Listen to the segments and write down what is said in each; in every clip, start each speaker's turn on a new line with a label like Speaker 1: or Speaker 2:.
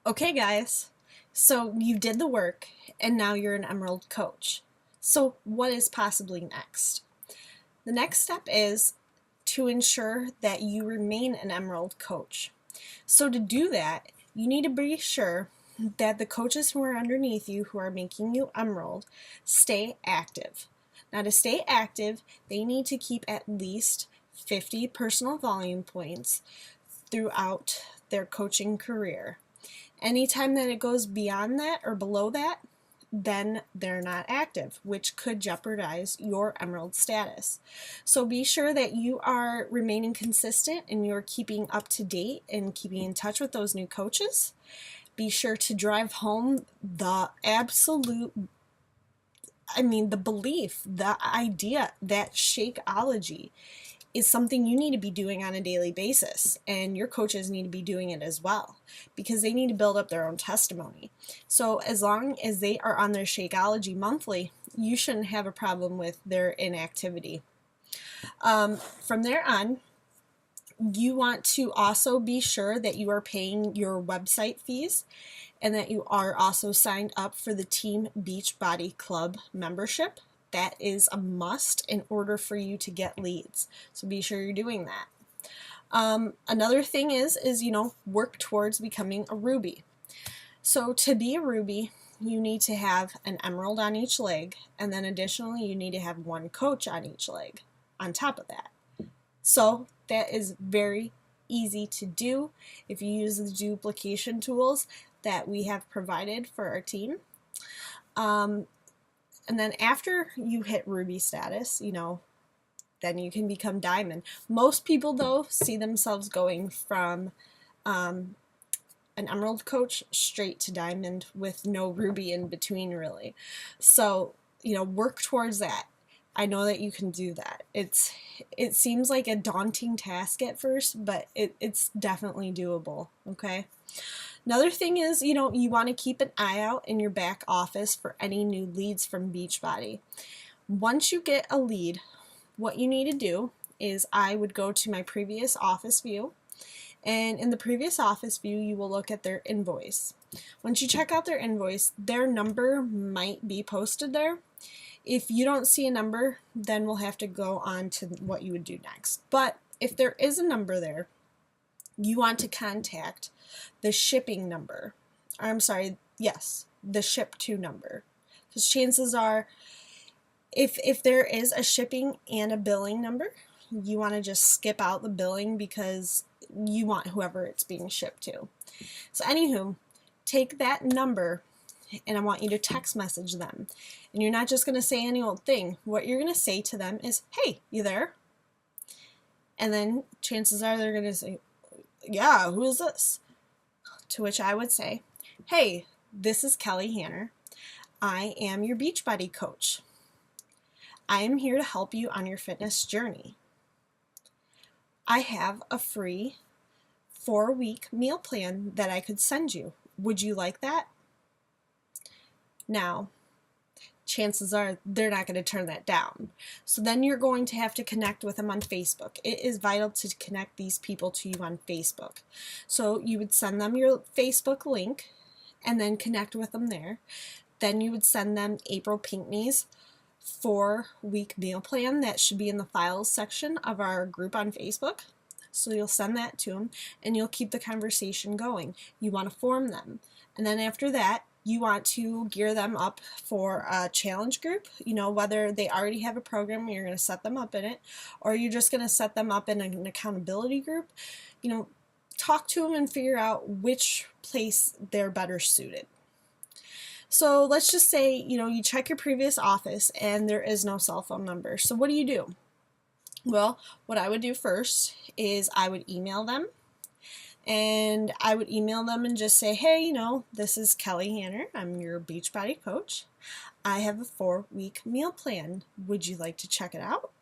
Speaker 1: Okay, guys, so you did the work and now you're an Emerald coach. So, what is possibly next? The next step is to ensure that you remain an Emerald coach. So, to do that, you need to be sure that the coaches who are underneath you, who are making you Emerald, stay active. Now, to stay active, they need to keep at least 50 personal volume points throughout their coaching career. Anytime that it goes beyond that or below that, then they're not active, which could jeopardize your Emerald status. So be sure that you are remaining consistent and you're keeping up to date and keeping in touch with those new coaches. Be sure to drive home the absolute, the belief, the idea that Shakeology is something you need to be doing on a daily basis, and your coaches need to be doing it as well because they need to build up their own testimony. So as long as they are on their Shakeology monthly, you shouldn't have a problem with their inactivity. From there on, you want to also be sure that you are paying your website fees and that you are also signed up for the Team Beachbody Club membership. That is a must in order for you to get leads. So be sure you're doing that. Another thing is work towards becoming a Ruby. So to be a Ruby, you need to have an Emerald on each leg, and then additionally you need to have one coach on each leg on top of that. So that is very easy to do if you use the duplication tools that we have provided for our team. And then after you hit Ruby status, then you can become Diamond. Most people, though, see themselves going from an Emerald coach straight to Diamond with no Ruby in between, really. So, work towards that. I know that you can do that. It seems like a daunting task at first, but it's definitely doable, okay? Another thing is, you want to keep an eye out in your back office for any new leads from Beachbody. Once you get a lead, what you need to do is I would go to my previous office view, and in the previous office view, you will look at their invoice. Once you check out their invoice, their number might be posted there. If you don't see a number, then we'll have to go on to what you would do next. But if there is a number there, you want to contact the shipping number. The ship to number. Because chances are, if there is a shipping and a billing number, you want to just skip out the billing because you want whoever it's being shipped to. So anywho, take that number and I want you to text message them. And you're not just going to say any old thing. What you're going to say to them is, "Hey, you there?" And then chances are they're going to say, "Yeah, who is this?" To which I would say, "Hey, this is Kelly Hanner. I am your Beachbody coach. I am here to help you on your fitness journey. I have a free 4-week meal plan that I could send you. Would you like that?" Now, chances are they're not going to turn that down. So then you're going to have to connect with them on Facebook. It is vital to connect these people to you on Facebook. So you would send them your Facebook link and then connect with them there. Then you would send them April Pinkney's 4-week meal plan. That should be in the files section of our group on Facebook. So you'll send that to them and you'll keep the conversation going. You want to form them. And then after that, you want to gear them up for a challenge group, whether they already have a program and you're going to set them up in it, or you're just going to set them up in an accountability group. Talk to them and figure out which place they're better suited. So let's just say, you check your previous office and there is no cell phone number. So what do? Well, what I would do first is I would email them. And I would email them and just say, "Hey, this is Kelly Hanner. I'm your Beachbody coach. I have a 4-week meal plan. Would you like to check it out?"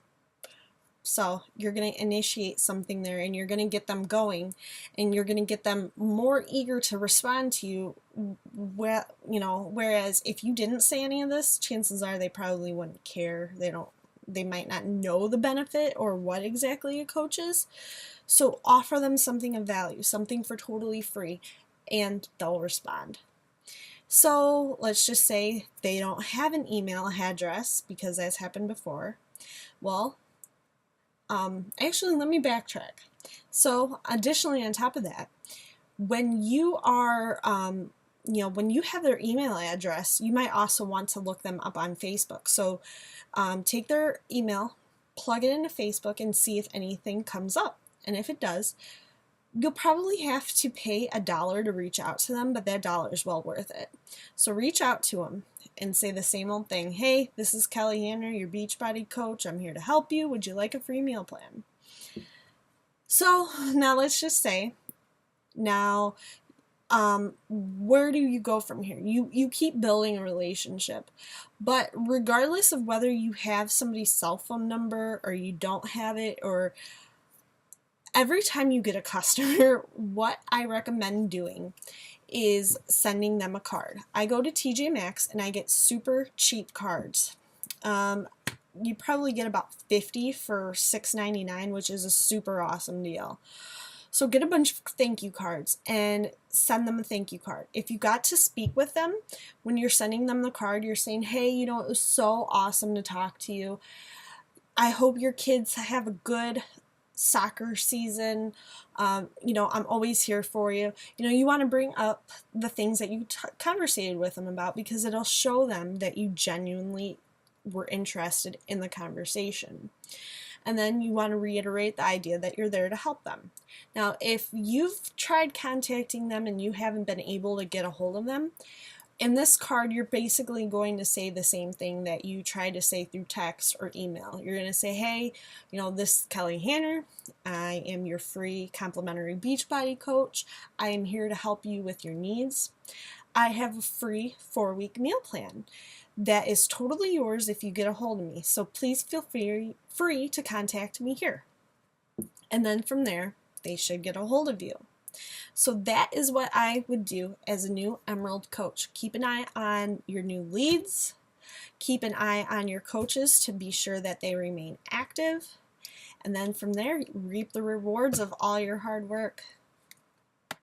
Speaker 1: So you're going to initiate something there and you're going to get them going and you're going to get them more eager to respond to you. Whereas if you didn't say any of this, chances are they probably wouldn't care. They might not know the benefit or what exactly a coach is. So offer them something of value, something for totally free. and they'll respond. So let's just say they don't have an email address, because that's happened before. Well, actually, let me backtrack. So additionally, on top of that, when you are, when you have their email address, you might also want to look them up on Facebook. So take their email, plug it into Facebook, and see if anything comes up. And if it does, you'll probably have to pay $1 to reach out to them, but that $1 is well worth it. So reach out to them and say the same old thing. Hey, this is Kelly Hanner, your Beachbody coach. I'm here to help you. Would you like a free meal plan? So now let's just say, now where do you go from here? You keep building a relationship, but regardless of whether you have somebody's cell phone number or you don't have it, or every time you get a customer, what I recommend doing is sending them a card. I go to TJ Maxx and I get super cheap cards. You probably get about 50 for $6.99, which is a super awesome deal. So get a bunch of thank you cards and send them a thank you card. If you got to speak with them, when you're sending them the card, you're saying, hey, it was so awesome to talk to you. I hope your kids have a good soccer season. I'm always here for you. You want to bring up the things that you conversated with them about, because it'll show them that you genuinely were interested in the conversation. And then you want to reiterate the idea that you're there to help them. Now, if you've tried contacting them and you haven't been able to get a hold of them, in this card, you're basically going to say the same thing that you tried to say through text or email. You're going to say, hey, this is Kelly Hanner. I am your free complimentary Beachbody coach. I am here to help you with your needs. I have a free 4-week meal plan that is totally yours if you get a hold of me. So please feel free to contact me here. And then from there, they should get a hold of you. So that is what I would do as a new Emerald coach. Keep an eye on your new leads. Keep an eye on your coaches to be sure that they remain active. And then from there, reap the rewards of all your hard work.